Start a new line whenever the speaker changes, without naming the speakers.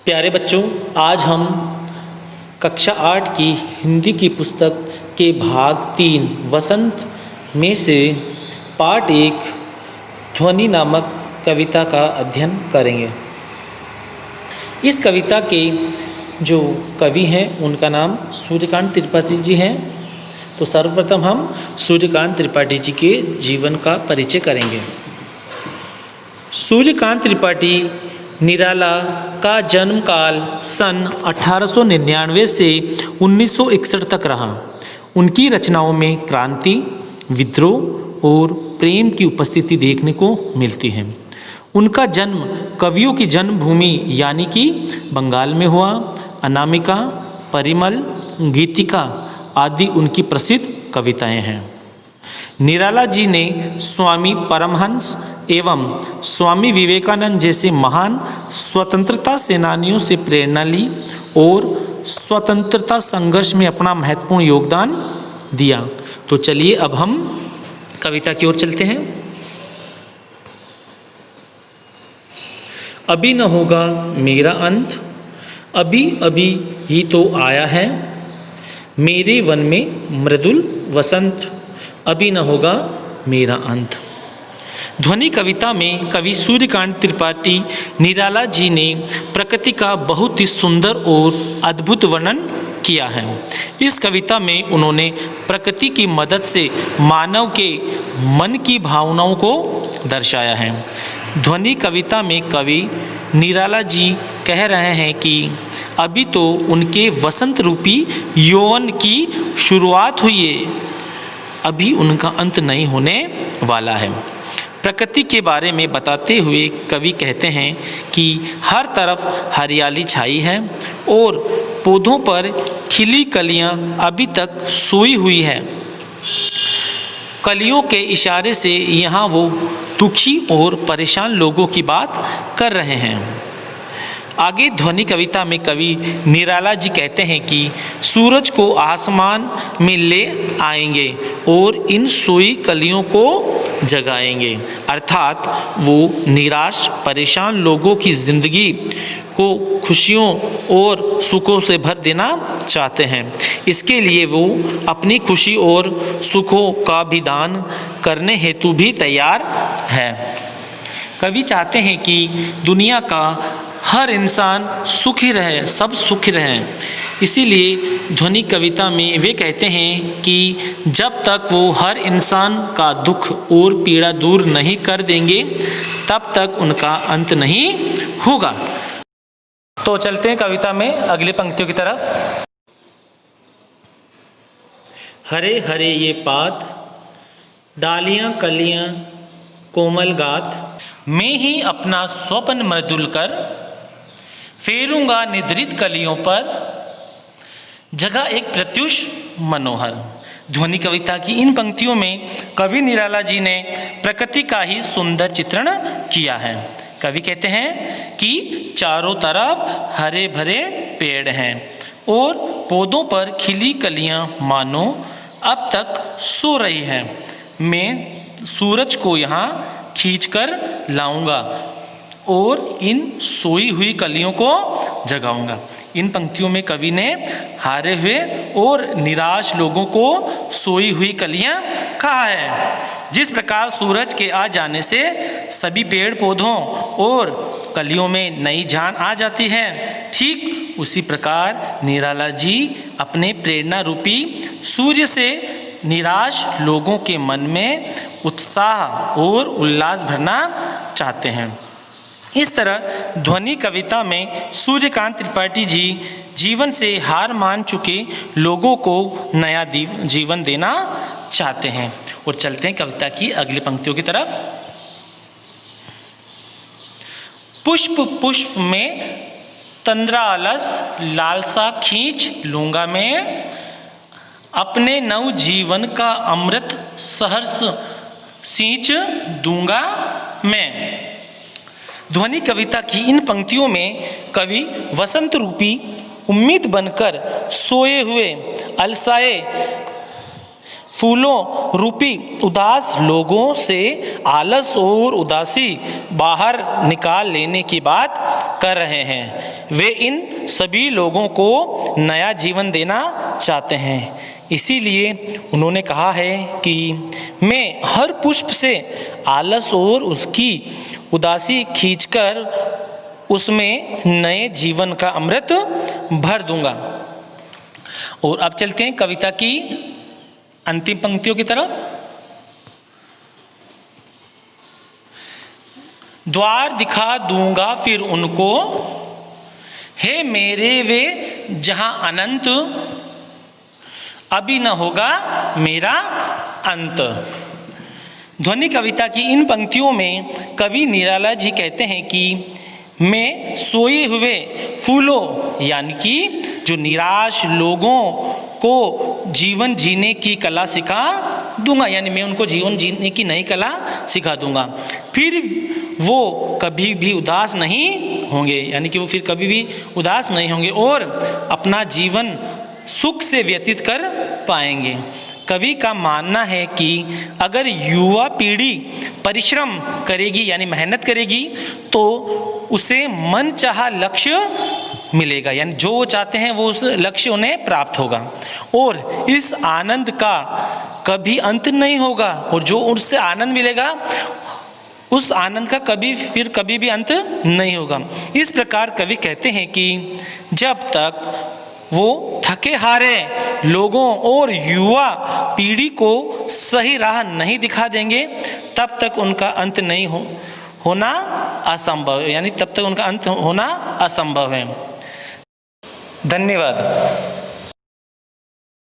प्यारे बच्चों, आज हम कक्षा 8 की हिंदी की पुस्तक के भाग 3 वसंत में से पाठ 1 ध्वनि नामक कविता का अध्ययन करेंगे। इस कविता के जो कवि हैं उनका नाम सूर्यकांत त्रिपाठी जी हैं। तो सर्वप्रथम हम सूर्यकांत त्रिपाठी जी के जीवन का परिचय करेंगे। सूर्यकांत त्रिपाठी निराला का जन्म काल सन 1899 से 1961 तक रहा। उनकी रचनाओं में क्रांति, विद्रोह और प्रेम की उपस्थिति देखने को मिलती है। उनका जन्म कवियों की जन्मभूमि यानी कि बंगाल में हुआ। अनामिका, परिमल, गीतिका आदि उनकी प्रसिद्ध कविताएं हैं। निराला जी ने स्वामी परमहंस एवं स्वामी विवेकानंद जैसे महान स्वतंत्रता सेनानियों से प्रेरणा ली और स्वतंत्रता संघर्ष में अपना महत्वपूर्ण योगदान दिया। तो चलिए अब हम कविता की ओर चलते हैं। अभी न होगा मेरा अंत, अभी अभी ही तो आया है। मेरे वन में मृदुल वसंत, अभी न होगा मेरा अंत। ध्वनि कविता में कवि सूर्यकांत त्रिपाठी निराला जी ने प्रकृति का बहुत ही सुंदर और अद्भुत वर्णन किया है। इस कविता में उन्होंने प्रकृति की मदद से मानव के मन की भावनाओं को दर्शाया है। ध्वनि कविता में कवि निराला जी कह रहे हैं कि अभी तो उनके वसंत रूपी यौवन की शुरुआत हुई है, अभी उनका अंत नहीं होने वाला है। प्रकृति के बारे में बताते हुए कवि कहते हैं कि हर तरफ हरियाली छाई है और पौधों पर खिली कलियां अभी तक सोई हुई है। कलियों के इशारे से यहाँ वो दुखी और परेशान लोगों की बात कर रहे हैं। आगे ध्वनि कविता में कवि निराला जी कहते हैं कि सूरज को आसमान में ले आएंगे और इन सोई कलियों को जगाएंगे। अर्थात वो निराश परेशान लोगों की जिंदगी को खुशियों और सुखों से भर देना चाहते हैं। इसके लिए वो अपनी खुशी और सुखों का भी दान करने हेतु भी तैयार है। कवि चाहते हैं कि दुनिया का हर इंसान सुखी रहे, सब सुखी रहें। इसीलिए ध्वनि कविता में वे कहते हैं कि जब तक वो हर इंसान का दुख और पीड़ा दूर नहीं कर देंगे तब तक उनका अंत नहीं होगा। तो चलते हैं कविता में अगली पंक्तियों की तरफ। हरे हरे ये पात, डालियां कलियां कोमल गात, मैं ही अपना स्वप्न मृदुल कर फेरूंगा निद्रित कलियों पर, जगह एक प्रत्युष मनोहर। ध्वनि कविता की इन पंक्तियों में कवि निराला जी ने प्रकृति का ही सुंदर चित्रण किया है। कवि कहते हैं कि चारों तरफ हरे भरे पेड़ हैं और पौधों पर खिली कलियां मानो अब तक सो रही हैं। मैं सूरज को यहाँ खींचकर लाऊंगा और इन सोई हुई कलियों को जगाऊंगा। इन पंक्तियों में कवि ने हारे हुए और निराश लोगों को सोई हुई कलियां कहा है। जिस प्रकार सूरज के आ जाने से सभी पेड़ पौधों और कलियों में नई जान आ जाती है, ठीक उसी प्रकार निराला जी अपने प्रेरणा रूपी सूर्य से निराश लोगों के मन में उत्साह और उल्लास भरना चाहते हैं। इस तरह ध्वनि कविता में सूर्यकांत त्रिपाठी जी जीवन से हार मान चुके लोगों को नया जीवन देना चाहते हैं। और चलते हैं कविता की अगली पंक्तियों की तरफ। पुष्प पुष्प में तंद्रा अलस, लालसा खींच लूंगा मैं, अपने नव जीवन का अमृत सहर्ष सींच दूंगा मैं। ध्वनि कविता की इन पंक्तियों में कवि वसंत रूपी उम्मीद बनकर सोए हुए अलसाए फूलों रूपी उदास लोगों से आलस और उदासी बाहर निकाल लेने की बात कर रहे हैं। वे इन सभी लोगों को नया जीवन देना चाहते हैं। इसीलिए उन्होंने कहा है कि मैं हर पुष्प से आलस और उसकी उदासी खींचकर उसमें नए जीवन का अमृत भर दूंगा। और अब चलते हैं कविता की अंतिम पंक्तियों की तरफ। द्वार दिखा दूंगा फिर उनको, हे मेरे वे जहां अनंत, अभी न होगा मेरा अंत। ध्वनि कविता की इन पंक्तियों में कवि निराला जी कहते हैं कि मैं सोए हुए फूलों यानी कि जो निराश लोगों को जीवन जीने की कला सिखा दूंगा, यानी मैं उनको जीवन जीने की नई कला सिखा दूंगा। फिर वो कभी भी उदास नहीं होंगे, यानी कि वो फिर कभी भी उदास नहीं होंगे और अपना जीवन सुख से व्यतीत कर पाएंगे। कवि का मानना है कि अगर युवा पीढ़ी परिश्रम करेगी यानी मेहनत करेगी तो उसे मनचाहा लक्ष्य मिलेगा, यानी जो वो चाहते हैं वो उस लक्ष्य उन्हें प्राप्त होगा और इस आनंद का कभी अंत नहीं होगा। और जो उससे आनंद मिलेगा उस आनंद का कभी भी अंत नहीं होगा। इस प्रकार कवि कहते हैं कि जब तक वो थके हारे लोगों और युवा पीढ़ी को सही राह नहीं दिखा देंगे तब तक उनका अंत नहीं होना असंभव, यानी तब तक उनका अंत होना असंभव है। धन्यवाद।